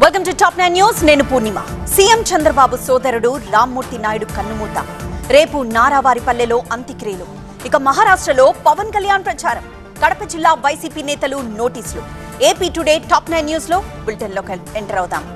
Welcome to top 9 news. నేను పూర్ణిమ. CM Chandrababu సోదరుడు రామ్మూర్తి నాయుడు కన్నుమూత. రేపు నారావారిపల్లెలో అంత్యక్రియలు. ఇక మహారాష్ట్రలో పవన్ కళ్యాణ్ ప్రచారం. కడప జిల్లా వైసీపీ నేతలు నోటీసులు. ఏపీ టుడే టాప్ 9 న్యూస్ లో బులెటిన్ లోకి ఎంటర్ అవుదాం.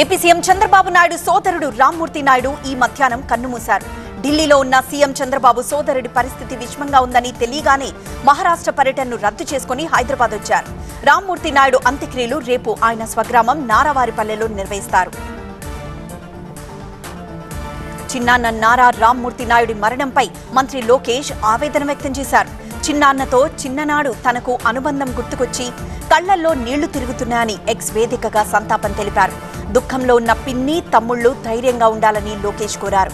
ఏపీ సీఎం చంద్రబాబు నాయుడు సోదరుడు రామ్మూర్తి నాయుడు ఈ మధ్యాహ్నం కన్నుమూశారు. ఢిల్లీలో ఉన్న సీఎం చంద్రబాబు సోదరుడి పరిస్థితి విషమంగా ఉందని తెలియగానే మహారాష్ట్ర పర్యటనను రద్దు చేసుకుని హైదరాబాద్ వచ్చారు. రామ్మూర్తి నాయుడు అంత్యక్రియలు రేపు ఆయన స్వగ్రామం నారావారిపల్లెలో నిర్వహిస్తారు. చిన్నాన్న నారా రామ్మూర్తి నాయుడి మరణంపై మంత్రి లోకేష్ ఆవేదన వ్యక్తం చేశారు. చిన్నాన్నతో చిన్ననాడు తనకు అనుబంధం గుర్తుకొచ్చి కళ్లల్లో నీళ్లు తిరుగుతున్నాయని ఎక్స్ వేదికగా సంతాపం తెలిపారు. దుఃఖంలో ఉన్న పిన్ని, తమ్ముళ్లు ధైర్యంగా ఉండాలని లోకేష్ కోరారు.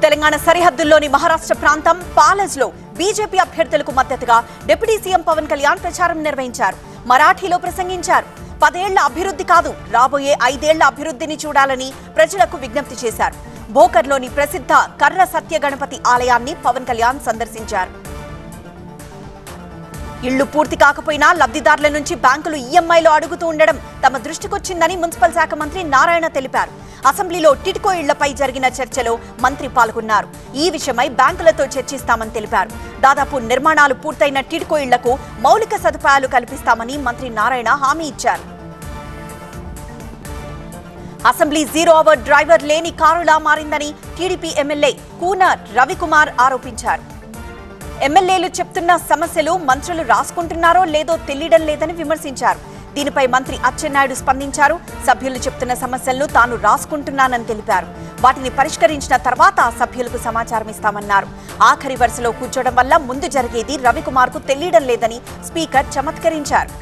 తెలంగాణ సరిహద్దుల్లోని మహారాష్ట్ర ప్రాంతం పాలజ్లో బీజేపీ అభ్యర్థులకు మద్దతుగా డిప్యూటీ సీఎం పవన్ కళ్యాణ్ ప్రచారం నిర్వహించారు. మరాఠీలో ప్రసంగించారు. 10 ఏళ్ల అభివృద్ధి కాదు, రాబోయే 5 ఏళ్ల అభివృద్ధిని చూడాలని ప్రజలకు విజ్ఞప్తి చేశారు. భోకర్లోని ప్రసిద్ధ కర్ర సత్య గణపతి ఆలయాన్ని పవన్ కళ్యాణ్ సందర్శించారు. ఇళ్లు పూర్తి కాకపోయినా లబ్ధిదారుల నుంచి బ్యాంకులు ఈఎంఐలో అడుగుతూ ఉండడం తమ దృష్టికొచ్చిందని మున్సిపల్ శాఖ మంత్రి నారాయణ తెలిపారు. అసెంబ్లీలో టిడ్కో ఇళ్లపై జరిగిన చర్చలో మంత్రి పాల్గొన్నారు. ఈ విషయమై బ్యాంకులతో చర్చిస్తామని తెలిపారు. దాదాపు నిర్మాణాలు పూర్తయిన టిడ్కో ఇళ్లకు మౌలిక సదుపాయాలు కల్పిస్తామని మంత్రి నారాయణ హామీ ఇచ్చారు. అసెంబ్లీ 0 అవర్ డ్రైవర్ లేని కారులా మారిందని టీడీపీ ఎమ్మెల్యే కూన రవికుమార్ ఆరోపించారు. ఎమ్మెల్యేలు చెప్తున్న సమస్యలు మంత్రులు రాసుకుంటున్నారో లేదో తెలియడం లేదని విమర్శించారు. దీనిపై మంత్రి అచ్చెన్నాయుడు స్పందించారు. సభ్యులు చెప్తున్న సమస్యలను తాను రాసుకుంటున్నానని తెలిపారు. వాటిని పరిష్కరించిన తర్వాత సభ్యులకు సమాచారం ఇస్తామన్నారు. ఆఖరి వరుసలో కూర్చోవడం వల్ల ముందు జరిగేది రవికుమార్ కు తెలియడం లేదని స్పీకర్ చమత్కరించారు.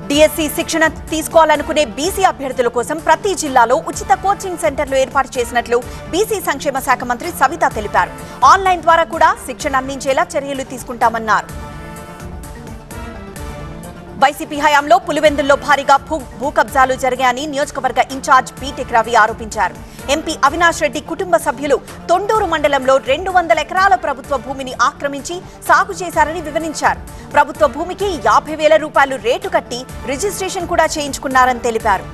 డిఎస్సి శిక్షణ తీసుకోవాలనుకునే బీసీ అభ్యర్థుల కోసం ప్రతి జిల్లాలో ఉచిత కోచింగ్ సెంటర్లు ఏర్పాటు చేసినట్లు బీసీ సంక్షేమ శాఖ మంత్రి సవిత తెలిపారు. ఆన్లైన్ ద్వారా కూడా శిక్షణ అందించేలా చర్యలు తీసుకుంటామన్నారు. వైసీపీ హయాంలో పులివెందుల్లో భారీగా భూ కబ్జాలు జరిగాయని నియోజకవర్గ ఇన్ఛార్జ్ బీటెక్ రవి ఆరోపించారు. ఎంపీ అవినాష్ రెడ్డి కుటుంబ సభ్యులు తొండూరు మండలంలో 200 ఎకరాల ప్రభుత్వ భూమిని ఆక్రమించి సాగు చేశారని వివరించారు. ప్రభుత్వ భూమికి 50,000 రూపాయలు రేటు కట్టి రిజిస్ట్రేషన్ కూడా చేయించుకున్నారని తెలిపారు.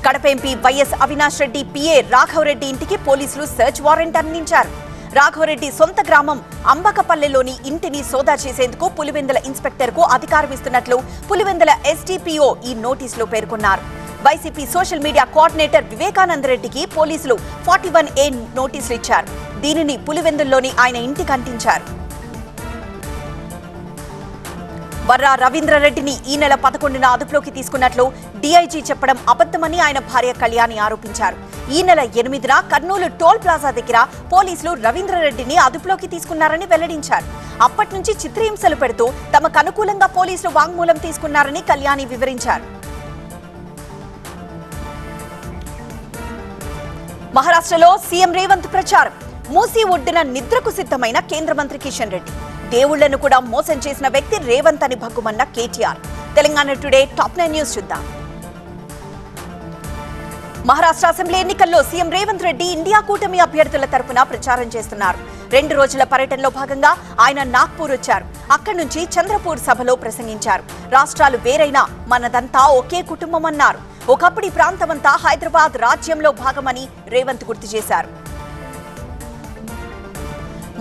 Kadapa MP YS Avinash Reddy PA Raghavareddy ఇంటికి పోలీసులు సెర్చ్ వారెంట్ అందించారు. రాఘవరెడ్డి సొంత గ్రామం అంబకపల్లెలోని ఇంటిని సోదా చేసేందుకు పులివెందుల ఇన్స్పెక్టర్ కు అధికారం ఇస్తున్నట్లు పులివెందుల ఎస్డిపిఓ ఈ నోటీసులో పేర్కొన్నారు. YCP social media coordinator Vivekananda రెడ్డికి పోలీసులు 41A నోటీసులు ఇచ్చారు. దీనిని పులివెందుల్లోని ఆయన ఇంటికి అంటించారు. వర్రా రవీంద్రరెడ్డిని ఈ నెల 11న అదుపులోకి తీసుకున్నట్లు డీఐజీ చెప్పడం అబద్ధమని ఆయన భార్య కళ్యాణి ఆరోపించారు. ఈ నెల 8న కర్నూలు టోల్ ప్లాజా దగ్గర పోలీసులు రవీంద్రరెడ్డిని అదుపులోకి తీసుకున్నారని వెల్లడించారు. అప్పటి నుంచి చిత్రహింసలు పెడుతూ తమకు అనుకూలంగా పోలీసులు వాంగ్మూలం తీసుకున్నారని కళ్యాణి వివరించారు. మహారాష్ట్రలో సీఎం రేవంత్ ప్రచారం. మూసీ ఒడ్డున నిద్రకు సిద్ధమైన కేంద్ర మంత్రి కిషన్ రెడ్డి. దేవుళ్లను కూడా మోసం చేసిన వ్యక్తి రేవంత్ అని భగ్గుమన్న KTR. Telangana today top 9 news చూద్దాం. మహారాష్ట్ర అసెంబ్లీ ఎన్నికల్లో సీఎం రేవంత్ రెడ్డి ఇండియా కూటమి అభ్యర్థుల తరపున ప్రచారం చేస్తున్నారు. 2 రోజుల పర్యటనలో భాగంగా ఆయన నాగ్పూర్ వచ్చారు. అక్కడి నుంచి చంద్రపూర్ సభలో ప్రసంగించారు. రాష్ట్రాలు వేరైనా మనదంతా ఒకే కుటుంబం అన్నారు. ఒకప్పుడు ఈ ప్రాంతమంతా హైదరాబాద్ రాజ్యంలో భాగమని రేవంత్ గుర్తు చేశారు.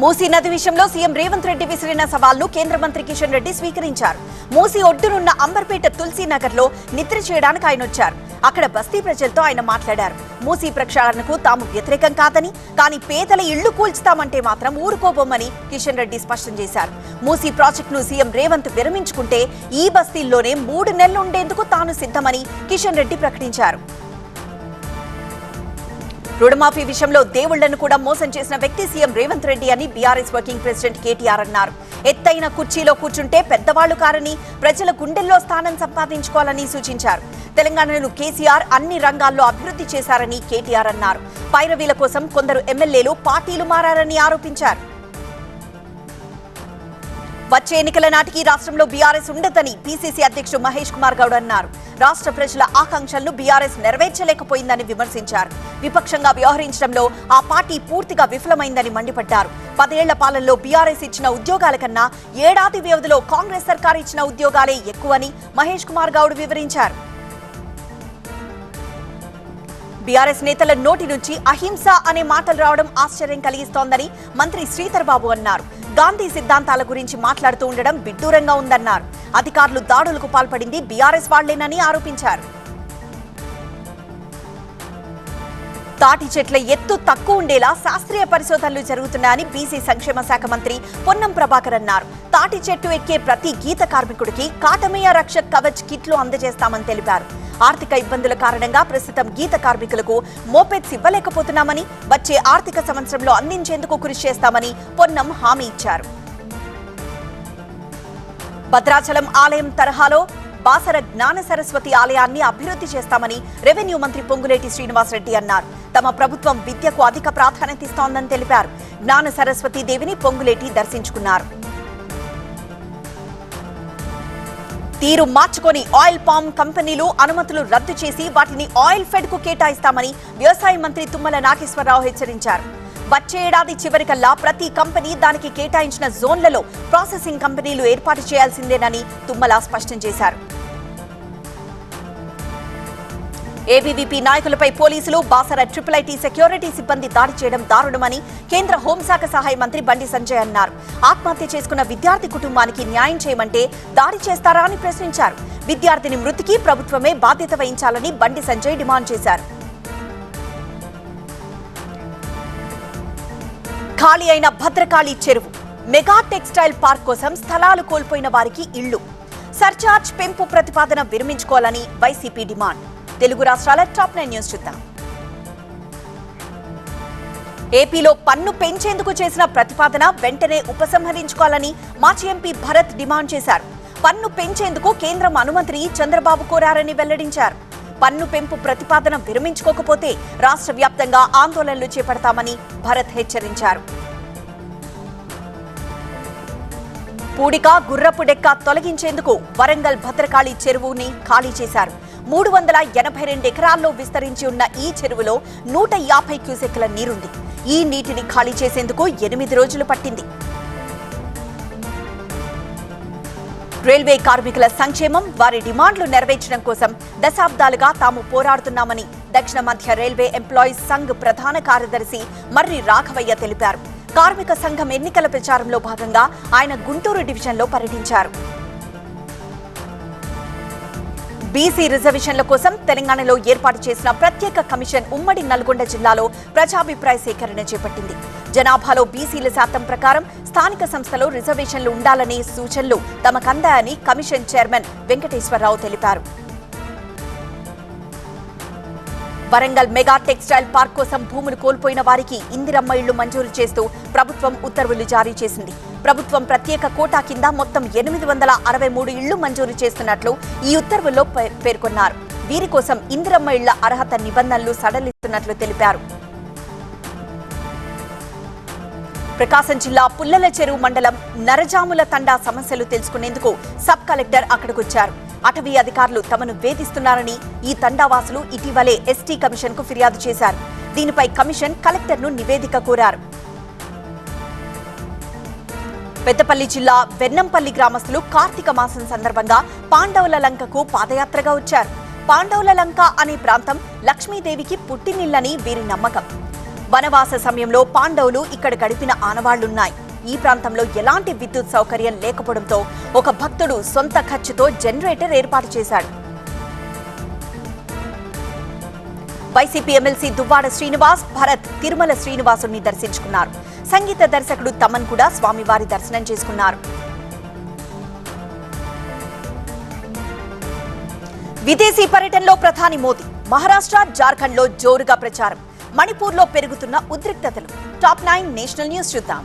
మూసీ నది విషయంలో సీఎం రేవంత్ రెడ్డి విసిరిన సవాల్ను కేంద్ర మంత్రి కిషన్ రెడ్డి స్వీకరించారు. మూసీ ఒడ్డునున్న అంబర్పేట తులసీనగర్ లో నిద్ర చేయడానికి ఆయన వచ్చారు. అక్కడ బస్తీ ప్రజలతో ఆయన మాట్లాడారు. మూసీ ప్రక్షాళనకు తాము వ్యతిరేకం కాదని, కానీ పేదల ఇళ్లు కూల్చుతామంటే మాత్రం ఊరుకోబోమని కిషన్ రెడ్డి స్పష్టం చేశారు. మూసీ ప్రాజెక్టును సీఎం రేవంత్ విరమించుకుంటే ఈ బస్తీల్లోనే 3 నెలలు ఉండేందుకు తాను సిద్ధమని కిషన్ రెడ్డి ప్రకటించారు. రుణమాఫీ విషయంలో దేవుళ్లను కూడా మోసం చేసిన వ్యక్తి సీఎం రేవంత్ రెడ్డి అని బీఆర్ఎస్ వర్కింగ్ ప్రెసిడెంట్ కేటీఆర్ అన్నారు. ఎత్తైన కుర్చీలో కూర్చుంటే పెద్దవాళ్లు కారని, ప్రజల గుండెల్లో స్థానం సంపాదించుకోవాలని సూచించారు. తెలంగాణను కేసీఆర్ అన్ని రంగాల్లో అభివృద్ధి చేశారని కేటీఆర్ అన్నారు. పైరవీల కోసం కొందరు ఎమ్మెల్యేలు పార్టీలు మారారని ఆరోపించారు. వచ్చే ఎన్నికల నాటికి రాష్ట్రంలో బీఆర్ఎస్ ఉండదని పీసీసీ అధ్యక్షుడు మహేష్ కుమార్ గౌడ్ అన్నారు. రాష్ట్ర ప్రజల ఆకాంక్షలను బీఆర్ఎస్ నెరవేర్చలేకపోయిందని విమర్శించారు. విపక్షంగా వ్యవహరించడంలో ఆ పార్టీ పూర్తిగా విఫలమైందని మండిపడ్డారు. 10 ఏళ్ల పాలనలో బీఆర్ఎస్ ఇచ్చిన ఉద్యోగాల కన్నా ఏడాది వ్యవధిలో కాంగ్రెస్ సర్కార్ ఇచ్చిన ఉద్యోగాలే ఎక్కువని మహేష్ కుమార్ గౌడ్ వివరించారు. బీఆర్ఎస్ నేతల నోటి నుంచి అహింస అనే మాటలు రావడం ఆశ్చర్యం కలిగిస్తోందని మంత్రి శ్రీధర్ బాబు అన్నారు. గాంధీ సిద్ధాంతాల గురించి మాట్లాడుతూ ఉండడం విడ్డూరంగా ఉందన్నారు. అధికారులు దాడులకు పాల్పడింది బీఆర్ఎస్ వాళ్లేనని ఆరోపించారు. తాటి చెట్ల ఎత్తు తక్కువ ఉండేలా శాస్త్రీయ పరిశోధనలు జరుగుతున్నాయని బీసీ సంక్షేమ శాఖ మంత్రి పొన్నం ప్రభాకర్ అన్నారు. తాటి చెట్టు ఎక్కే ప్రతి గీత కార్మికుడికి కాటమయ్య రక్షక్ కవచ్ కిట్లు అందజేస్తామని తెలిపారు. ఆర్థిక ఇబ్బందుల కారణంగా ప్రస్తుతం గీత కార్మికులకు మోపెడ్స్ ఇవ్వలేకపోతున్నామని, వచ్చే ఆర్థిక సంవత్సరంలో అందించేందుకు కృషి చేస్తామని పొన్నం హామీ ఇచ్చారు. భద్రాచలం ఆలయం తరహాలో బాసర జ్ఞాన సరస్వతి ఆలయాన్ని అభివృద్ధి చేస్తామని రెవెన్యూ మంత్రి పొంగులేటి శ్రీనివాసరెడ్డి అన్నారు. తమ ప్రభుత్వం విద్యకు అధిక ప్రాధాన్యత ఇస్తోందని తెలిపారు. జ్ఞాన సరస్వతి దేవిని పొంగులేటి దర్శించుకున్నారు. తీరు మార్చుకొని ఆయిల్ పామ్ కంపెనీలు అనుమతులు రద్దు చేసి వాటిని ఆయిల్ ఫెడ్ కు కేటాయిస్తామని వ్యవసాయ మంత్రి తుమ్మల నాగేశ్వరరావు హెచ్చరించారు. వచ్చే ఏడాది చివరికల్లా ప్రతి కంపెనీ దానికి కేటాయించిన జోన్లలో ప్రాసెసింగ్ కంపెనీలు ఏర్పాటు చేయాల్సిందేనని తుమ్మల స్పష్టం చేశారు. ఏబీవీపీ నాయకులపై పోలీసులు బాసర ఐఐటీ సెక్యూరిటీ సిబ్బంది దాడి చేయడం దారుణమని కేంద్ర హోంశాఖ సహాయ మంత్రి బండి సంజయ్ అన్నారు. ఆత్మహత్య చేసుకున్న విద్యార్థి కుటుంబానికి న్యాయం చేయమంటే దాడి చేస్తారా అని ప్రశ్నించారు. విద్యార్థిని మృతికి ప్రభుత్వమే బాధ్యత వహించాలని బండి సంజయ్ డిమాండ్ చేశారు. ఖాళీ అయిన భద్రకాళి చెరువు, మెగా టెక్స్టైల్ పార్క్ కోసం స్థలాలు కోల్పోయిన వారికి ఇళ్లు, సర్చార్జ్ పెంపు ప్రతిపాదన విరమించుకోవాలని వైసీపీ డిమాండ్. తెలుగు రాష్ట్రాల టాప్ 9 న్యూస్ చూద్దాం. ఏపీలో పన్ను పెంచేందుకు చేసిన ప్రతిపాదన వెంటనే ఉపసంహరించుకోవాలని మాజీ ఎంపీ భరత్ డిమాండ్ చేశారు. పన్ను పెంచేందుకు కేంద్రం అనుమతిని చంద్రబాబు కోరారని వెల్లడించారు. పన్ను పెంపు ప్రతిపాదన విరమించుకోకపోతే రాష్ట్ర వ్యాప్తంగా ఆందోళనలు చేపడతామని భరత్ హెచ్చరించారు. పూడిక, గుర్రపు డెక్క తొలగించేందుకు వరంగల్ భద్రకాళి చెరువుని ఖాళీ చేశారు. 382 ఎకరాల్లో విస్తరించి ఉన్న ఈ చెరువులో 150 క్యూసెక్ల నీరుంది. ఈ నీటిని ఖాళీ చేసేందుకు 8 రోజులు పట్టింది. రైల్వే కార్మికుల సంక్షేమం, వారి డిమాండ్లు నెరవేర్చడం కోసం దశాబ్దాలుగా తాము పోరాడుతున్నామని దక్షిణ మధ్య రైల్వే ఎంప్లాయీస్ సంఘ్ ప్రధాన కార్యదర్శి మర్రి రాఘవయ్య తెలిపారు. కార్మిక సంఘం ఎన్నికల ప్రచారంలో భాగంగా ఆయన గుంటూరు డివిజన్లో పర్యటించారు. బీసీ రిజర్వేషన్ల కోసం తెలంగాణలో ఏర్పాటు చేసిన ప్రత్యేక కమిషన్ ఉమ్మడి నల్గొండ జిల్లాలో ప్రజాభిప్రాయ సేకరణ చేపట్టింది. జనాభాలో బీసీల శాతం ప్రకారం స్థానిక సంస్థలో రిజర్వేషన్లు ఉండాలనే సూచనలు తమకందాయని కమిషన్ చైర్మన్ వెంకటేశ్వరరావు తెలిపారు. వరంగల్ మెగా టెక్స్టైల్ పార్క్ కోసం భూములు కోల్పోయిన వారికి ఇందిరమ్మ ఇళ్లు మంజూరు చేస్తూ ప్రభుత్వం ఉత్తర్వులు జారీ చేసింది. ప్రభుత్వం ప్రత్యేక కోటా కింద మొత్తం 863 ఇళ్లు మంజూరు చేస్తున్నట్లు ఈ ఉత్తర్వుల్లో పేర్కొన్నారు. వీరి కోసం ఇందిరమ్మ ఇళ్ల అర్హత నిబంధనలు సడలిస్తున్నట్లు తెలిపారు. ప్రకాశం జిల్లా పుల్లల చెరువు మండలం నరజాముల తండా సమస్యలు తెలుసుకునేందుకు సబ్ కలెక్టర్ అక్కడికొచ్చారు. అటవీ అధికారులు తమను వేధిస్తున్నారని ఈ తండావాసులు ఇటీవలే ఎస్టీ కమిషన్ కు ఫిర్యాదు చేశారు. దీనిపై కమిషన్ కలెక్టర్ను నివేదిక కోరారు. పెద్దపల్లి జిల్లా వెన్నంపల్లి గ్రామస్తులు కార్తీక మాసం సందర్భంగా పాండవుల లంకకు పాదయాత్రగా వచ్చారు. పాండవుల లంక అనే ప్రాంతం లక్ష్మీదేవికి పుట్టినిల్లని వీరి నమ్మకం. వనవాస సమయంలో పాండవులు ఇక్కడ గడిపిన ఆనవాళ్లున్నాయి. ఈ ప్రాంతంలో ఎలాంటి విద్యుత్ సౌకర్యం లేకపోవడంతో ఒక భక్తుడు సొంత ఖర్చుతో జనరేటర్ ఏర్పాటు చేశాడు. వైసీపీ ఎమ్మెల్సీ దువ్వాడ శ్రీనివాస్, భరత్ తిరుమల శ్రీనివాసుని దర్శించుకున్నారు. సంగీత దర్శకుడు తమన్ కూడా స్వామివారి దర్శనం చేసుకున్నారు. విదేశీ పర్యటనలో ప్రధాని మోదీ మహారాష్ట్ర, జార్ఖండ్లో జోరుగా ప్రచారం. మణిపూర్లో పెరుగుతున్న ఉద్రిక్తతలు. టాప్ 9 నేషనల్ న్యూస్ చూద్దాం.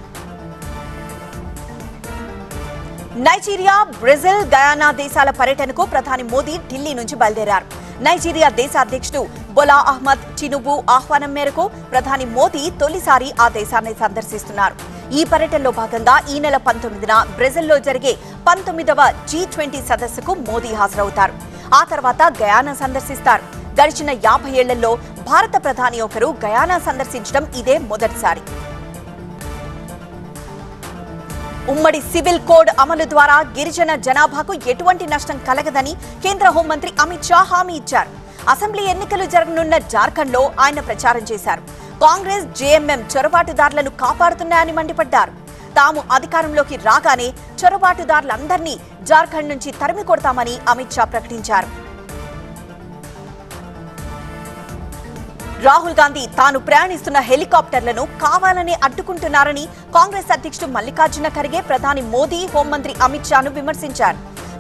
నైజీరియా, బ్రెజిల్, గయానా దేశాల పర్యటనకు ప్రధాని మోదీ ఢిల్లీ నుంచి బయలుదేరారు. నైజీరియా దేశ అధ్యక్షుడు బొలా అహ్మద్ టినుబు ఆహ్వానం మేరకు ప్రధాని మోదీ తొలిసారి ఆ దేశాన్ని సందర్శిస్తున్నారు. ఈ పర్యటనలో భాగంగా ఈ నెల 19న బ్రెజిల్లో జరిగే 19వ G20 సదస్సుకు మోదీ హాజరవుతారు. ఆ తర్వాత గయానా సందర్శిస్తారు. గడిచిన 50 ఏళ్లలో భారత ప్రధాని ఒకరు గయానా సందర్శించడం ఇదే మొదటిసారి. ఉమ్మడి సివిల్ కోడ్ అమలు ద్వారా గిరిజన జనాభాకు ఎటువంటి నష్టం కలగదని కేంద్ర హోంమంత్రి అమిత్ షా హామీ ఇచ్చారు. అసెంబ్లీ ఎన్నికలు జరగనున్న జార్ఖండ్లో ఆయన ప్రచారం చేశారు. కాంగ్రెస్ జేఎంఎం చొరబాటుదారులను కాపాడుతున్నాయని మండిపడ్డారు. తాము అధికారంలోకి రాగానే చొరబాటుదారులందరినీ జార్ఖండ్ నుంచి తరిమి కొడతామని అమిత్ షా ప్రకటించారు. రాహుల్ గాంధీ తాను ప్రయాణిస్తున్న హెలికాప్టర్లను కావాలని అడ్డుకుంటున్నారని కాంగ్రెస్ అధ్యక్షుడు మల్లికార్జున ఖర్గే ప్రధాని మోదీ, హోంమంత్రి అమిత్ షాను విమర్శించారు.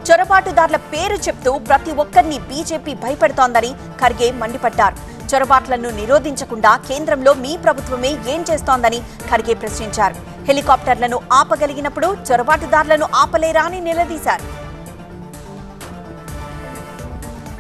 చొరబాటుదారుల పేరు చెప్తూ ప్రతి ఒక్కరిని బీజేపీ భయపెడుతోందని ఖర్గే మండిపడ్డారు. చొరబాట్లను నిరోధించకుండా కేంద్రంలో మీ ప్రభుత్వమే ఏం చేస్తోందని ఖర్గే ప్రశ్నించారు. హెలికాప్టర్లను ఆపగలిగినప్పుడు చొరబాటుదారులను ఆపలేరా అని నిలదీశారు.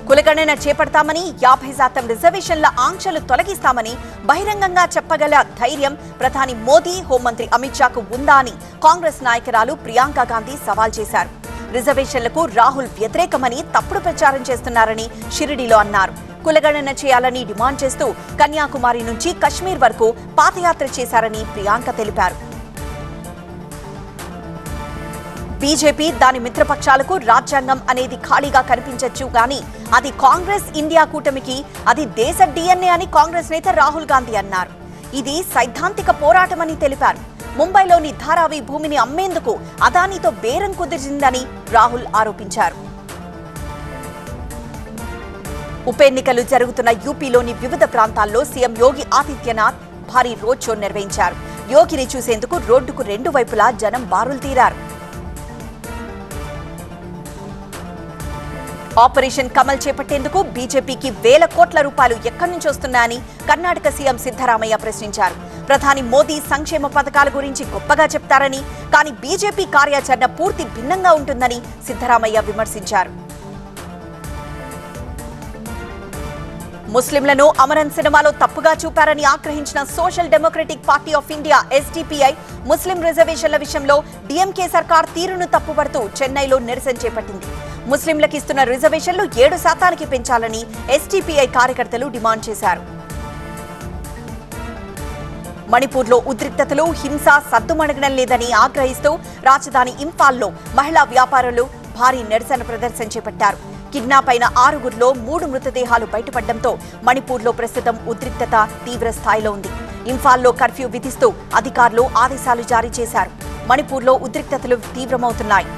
కులగణన చేపడతామని, 50% రిజర్వేషన్ల ఆంక్షలు తొలగిస్తామని బహిరంగంగా చెప్పగల ధైర్యం ప్రధాని మోదీ, హోంమంత్రి అమిత్ షాకు ఉందా అని కాంగ్రెస్ నాయకురాలు ప్రియాంక గాంధీ సవాల్ చేశారు. రిజర్వేషన్లకు రాహుల్ వ్యతిరేకమని తప్పుడు ప్రచారం చేస్తున్నారని షిరిడీలో అన్నారు. కులగణన చేయాలని డిమాండ్ చేస్తూ కన్యాకుమారి నుంచి కశ్మీర్ వరకు పాదయాత్ర చేశారని ప్రియాంక తెలిపారు. బీజేపీ దాని మిత్రపక్షాలకు రాజ్యాంగం అనేది ఖాళీగా కనిపించొచ్చు కానీ అది కాంగ్రెస్ ఇండియా కూటమికి అది దేశ డిఎన్ఏ అని కాంగ్రెస్ నేత రాహుల్ గాంధీ అన్నారు. ఇది సైద్ధాంతిక పోరాటమని తెలిపారు. ముంబైలోని ధారావి భూమిని అమ్మేందుకు అదానీతో బేరం కుదిరిందని రాహుల్ ఆరోపించారు. ఉప ఎన్నికలు జరుగుతున్న యూపీలోని వివిధ ప్రాంతాల్లో సీఎం యోగి ఆదిత్యనాథ్ భారీ రోడ్ షో నిర్వహించారు. యోగిని చూసేందుకు రోడ్డుకు 2 వైపులా జనం బారులు తీరారు. ఆపరేషన్ కమల్ చేపట్టేందుకు బీజేపీకి వేల కోట్ల రూపాయలు ఎక్కడి నుంచి వస్తున్నాయని కర్ణాటక సీఎం సిద్ధరామయ్య ప్రశ్నించారు. ప్రధాని మోదీ సంక్షేమ పథకాల గురించి గొప్పగా చెప్తారని, కానీ బీజేపీ కార్యాచరణ పూర్తి భిన్నంగా ఉంటుందని సిద్ధరామయ్య విమర్శించారు. ముస్లింలను అమరన్ సినిమాలో తప్పుగా చూపారని ఆగ్రహించిన social democratic party of India SDPI Muslim రిజర్వేషన్ల విషయంలో డీఎంకే సర్కార్ తీరును తప్పుపడుతూ చెన్నైలో నిరసన చేపట్టింది. ముస్లింలకు ఇస్తున్న రిజర్వేషన్లు 7% పెంచాలని ఎస్డీపీఐ కార్యకర్తలు డిమాండ్ చేశారు. మణిపూర్లో ఉద్రిక్తతలు, హింస సద్దుమణగడం లేదని ఆగ్రహిస్తూ రాజధాని ఇంఫాల్లో మహిళా వ్యాపారులు భారీ నిరసన ప్రదర్శన చేపట్టారు. కిడ్నాప్ అయిన 6గురిలో 3 మృతదేహాలు బయటపడడంతో మణిపూర్లో ప్రస్తుతం ఉద్రిక్తత తీవ్ర స్థాయిలో ఉంది. ఇంఫాల్లో కర్ఫ్యూ విధిస్తూ అధికారులు ఆదేశాలు జారీ చేశారు. మణిపూర్లో ఉద్రిక్తతలు తీవ్రమవుతున్నాయి.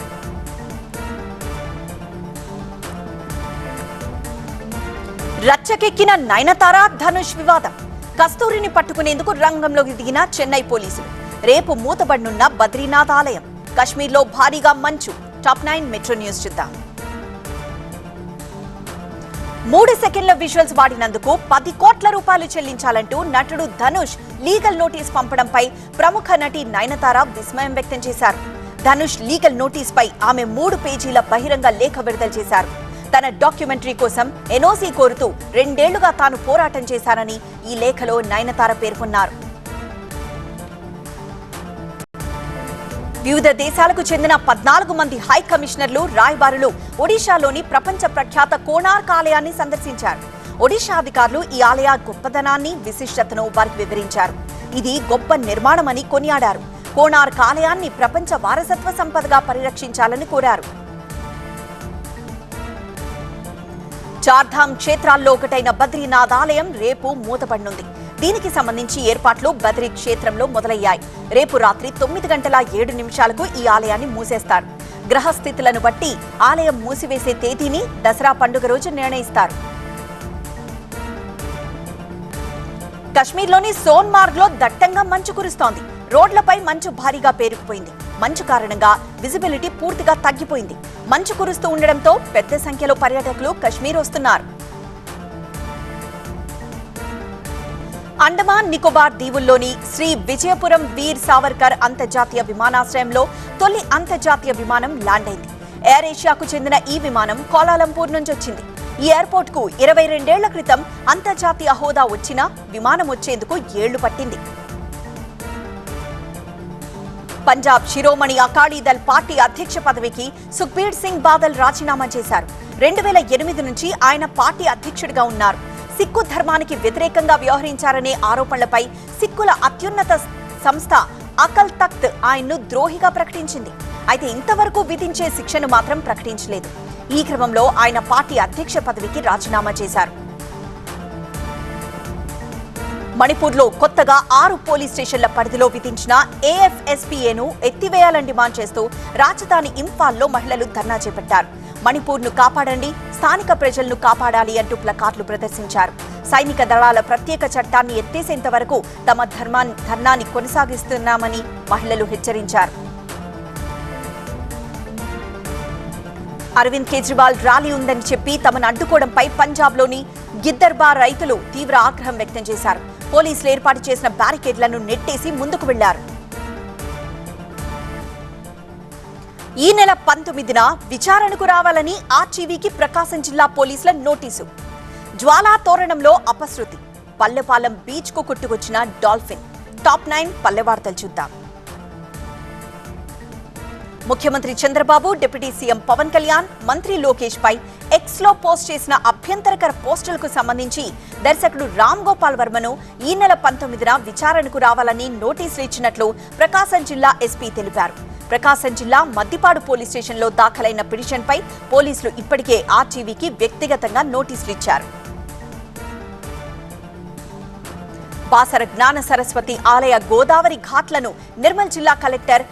రచ్చకెక్కిన నయనతార, ధనుష్ వివాదం. కస్తూరిని పట్టుకునేందుకు రంగంలోకి దిగిన చెన్నై పోలీసులు. రేపు మూతబడనున్న బద్రీనాథ్ ఆలయం. కశ్మీర్లో భారీగా మంచు. టాప్ 9 మెట్రో న్యూస్ చూద్దాం. 3 సెకండ్ల విజువల్స్ వాడినందుకు 10 కోట్ల రూపాయలు చెల్లించాలంటూ నటుడు ధనుష్ లీగల్ నోటీస్ పంపడంపై ప్రముఖ నటి నయనతార విస్మయం వ్యక్తం చేశారు. ధనుష్ లీగల్ నోటీస్ పై ఆమె 3 పేజీల బహిరంగ లేఖ విడుదల చేశారు. తన డాక్యుమెంటరీ కోసం ఎన్ఓసీ కోరుతూ 2 ఏళ్లుగా తాను పోరాటం చేశానని ఈ లేఖలో నయనతార పేర్కొన్నారు. వివిధ దేశాలకు చెందిన 14 మంది హై కమిషనర్లు, రాయబారులు ఒడిశాలోని ప్రపంచ ప్రఖ్యాత కోణార్క్ ఆలయాన్ని సందర్శించారు. ఒడిశా అధికారులు ఈ ఆలయ గొప్పదనాన్ని, విశిష్టతను వారికి వివరించారు. ఇది గొప్ప నిర్మాణమని కొనియాడారు. కోణార్క్ ఆలయాన్ని ప్రపంచ వారసత్వ సంపదగా పరిరక్షించాలని కోరారు. చార్ధామ్ క్షేత్రాల్లో ఒకటైన బద్రీనాథ్ ఆలయం రేపు మూతపడనుంది. దీనికి సంబంధించి ఏర్పాట్లు బద్రీ క్షేత్రంలో మొదలయ్యాయి. రేపు రాత్రి 9:07 ఈ ఆలయాన్ని మూసేస్తారు. గ్రహస్థితులను బట్టి ఆలయం మూసివేసే తేదీని దసరా పండుగ రోజు నిర్ణయిస్తారు. కశ్మీర్లోని సోన్మార్గ్ లో దట్టంగా మంచు కురుస్తోంది. రోడ్లపై మంచు భారీగా పేరుకుపోయింది. మంచు కారణంగా విజిబిలిటీ పూర్తిగా తగ్గిపోయింది. మంచు కురుస్తూ ఉండడంతో పెద్ద సంఖ్యలో పర్యాటకులు కశ్మీర్ వస్తున్నారు. అండమాన్ నికోబార్ దీవుల్లోని శ్రీ విజయపురం వీర్ సావర్కర్ అంతర్జాతీయ విమానాశ్రయంలో తొలి అంతర్జాతీయ విమానం ల్యాండ్ అయింది. ఎయిర్ ఏషియాకు చెందిన ఈ విమానం కోలాలంపూర్ నుంచి వచ్చింది. ఈ ఎయిర్పోర్ట్ కు 22 ఏళ్ల క్రితం అంతర్జాతీయ హోదా వచ్చినా విమానం వచ్చేందుకు 7 ఏళ్లు పట్టింది. పంజాబ్ శిరోమణి అకాలీదళ్ పార్టీ అధ్యక్ష పదవికి సుఖ్బీర్ సింగ్ బాదల్ రాజీనామా చేశారు. 2008 నుంచి ఆయన పార్టీ అధ్యక్షుడిగా ఉన్నారు. సిక్కు ధర్మానికి వ్యతిరేకంగా వ్యవహరించారనే ఆరోపణలపై సిక్కుల అత్యున్నత సంస్థ అకల్ తఖ్త్ ఆయన్ను ద్రోహిగా ప్రకటించింది. అయితే ఇంతవరకు విధించే శిక్షను మాత్రం ప్రకటించలేదు. ఈ క్రమంలో ఆయన పార్టీ అధ్యక్ష పదవికి రాజీనామా చేశారు. మణిపూర్లో కొత్తగా 6 పోలీస్ స్టేషన్ల పరిధిలో విధించిన ఏఎఫ్ఎస్పీఏను ఎత్తివేయాలని డిమాండ్ చేస్తూ రాజధాని ఇంఫాల్లో మహిళలు ధర్నా చేపట్టారు. మణిపూర్ను కాపాడండి, స్థానిక ప్రజలను కాపాడాలి అంటూ ప్లకార్డులు ప్రదర్శించారు. సైనిక దళాల ప్రత్యేక చట్టాన్ని ఎత్తేసేంత వరకు తమ ధర్నాన్ని కొనసాగిస్తున్నామని మహిళలు హెచ్చరించారు. అరవింద్ కేజ్రీవాల్ ర్యాలీ ఉందని చెప్పి తమను అడ్డుకోవడంపై పంజాబ్లోని గిద్దర్బార్ రైతులు తీవ్ర ఆగ్రహం వ్యక్తం చేశారు. పోలీసులు ఏర్పాటు చేసిన బ్యారికేడ్లను నెట్టేసి ముందుకు వెళ్లారు. ఈ నెల 19న విచారణకు రావాలని ఆర్టీవీకి ప్రకాశం జిల్లా పోలీసుల నోటీసు. జ్వాలా తోరణంలో అపశృతి, పల్లెపాలెం బీచ్ కు కొట్టుకొచ్చిన డాల్ఫిన్. టాప్ 9 పల్లె వార్తలు చూద్దాం. ముఖ్యమంత్రి చంద్రబాబు, డిప్యూటీ సీఎం పవన్ కళ్యాణ్, మంత్రి లోకేష్ పై ఎక్స్ లో పోస్ట్ చేసిన అభ్యంతరకర పోస్టులకు సంబంధించి దర్శకుడు రామ్ గోపాల్ వర్మను ఈ నెల 19న విచారణకు రావాలని నోటీసులు ఇచ్చినట్లు ప్రకాశం జిల్లా ఎస్పీ తెలిపారు. ప్రకాశం జిల్లా మద్దిపాడు పోలీస్ స్టేషన్లో దాఖలైన పిటిషన్పై పోలీసులు ఇప్పటికే ఆర్టీవీకి వ్యక్తిగతంగా నోటీసులు ఇచ్చారు. బాసర జ్ఞాన సరస్వతి ఆలయ గోదావరి ఘాట్లను నిర్మల్ జిల్లా కలెక్టర్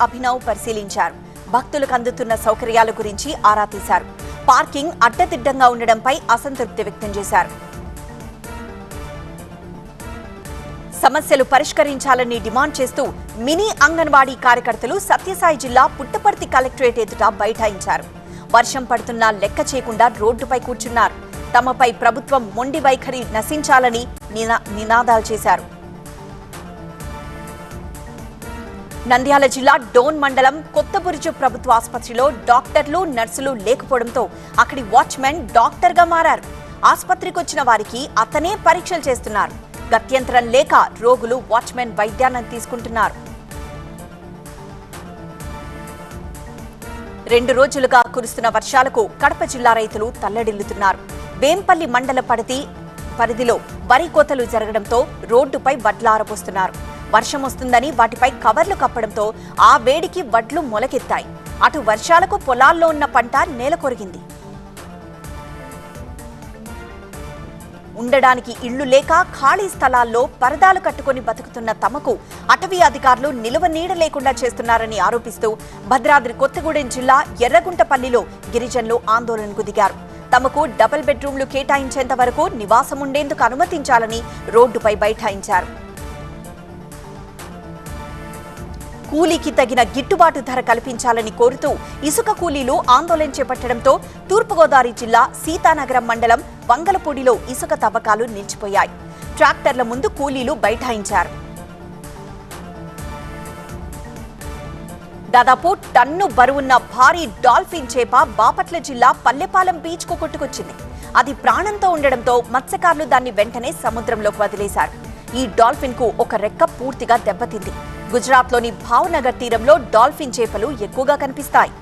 అభినవ్ పరిశీలించారు. భక్తులకు అందుతున్న సౌకర్యాల గురించి ఆరా తీశారు. పార్కింగ్ అడ్డదిడ్డంగా ఉండడంపై అసంతృప్తి వ్యక్తం చేశారు. సమస్యలు పరిష్కరించాలని డిమాండ్ చేస్తూ మినీ అంగన్వాడీ కార్యకర్తలు సత్యసాయి జిల్లా పుట్టపర్తి కలెక్టరేట్ ఎదుట బైఠాయించారు. వర్షం పడుతున్నా లెక్క చేయకుండా రోడ్డుపై కూర్చున్నారు. తమపై ప్రభుత్వం మొండి వైఖరి నశించాలని నినాదాలు చేశారు. నంద్యాల జిల్లా డోన్ మండలం కొత్తబురుజు ప్రభుత్వ ఆసుపత్రిలో డాక్టర్లు, నర్సులు లేకపోవడంతో అక్కడి వాచ్మెన్ డాక్టర్గా మారారు. ఆసుపత్రికి వచ్చిన వారికి అతనే పరీక్షలు చేస్తున్నారు. గత్యంతరం లేక రోగులు వాచ్మెన్ వైద్యాన్ని తీసుకుంటున్నారు. 2 రోజులుగా కురుస్తున్న వర్షాలకు కడప జిల్లా రైతులు తల్లడిల్లుతున్నారు. వేంపల్లి మండల పరిధిలో వరి కోతలు జరగడంతో రోడ్డుపై వడ్లు ఆరబోస్తున్నారు. వర్షం వస్తుందని వాటిపై కవర్లు కప్పడంతో ఆ వేడికి వడ్లు మొలకెత్తాయి. అటు వర్షాలకు పొలాల్లో ఉన్న పంట నేలకొరిగింది. ఉండడానికి ఇళ్లు లేక ఖాళీ స్థలాల్లో పరదాలు కట్టుకుని బతుకుతున్న తమకు అటవీ అధికారులు నిలువ నీడ లేకుండా చేస్తున్నారని ఆరోపిస్తూ భద్రాద్రి కొత్తగూడెం జిల్లా ఎర్రగుంటపల్లిలో గిరిజనులు ఆందోళనకు దిగారు. తమకు డబుల్ బెడ్రూమ్లు కేటాయించేంత వరకు నివాసం ఉండేందుకు అనుమతించాలని రోడ్డుపై బైఠాయించారు. కూలీకి తగిన గిట్టుబాటు ధర కల్పించాలని కోరుతూ ఇసుక కూలీలు ఆందోళన చేపట్టడంతో తూర్పుగోదావరి జిల్లా సీతానగరం మండలం వంగలపూడిలో ఇసుక తవ్వకాలు నిలిచిపోయాయి. ట్రాక్టర్ల ముందు కూలీలు బైఠాయించారు. దాదాపు టన్ను బరువున్న భారీ డాల్ఫిన్ చేప బాపట్ల జిల్లా పల్లెపాలెం బీచ్ కు కొట్టుకొచ్చింది. అది ప్రాణంతో ఉండడంతో మత్స్యకారులు దాన్ని వెంటనే సముద్రంలోకి వదిలేశారు. ఈ డాల్ఫిన్ కు ఒక రెక్క పూర్తిగా దెబ్బతింది. గుజరాత్లోని భావనగర్ తీరంలో డాల్ఫిన్ చేపలు ఎక్కువగా కనిపిస్తాయి.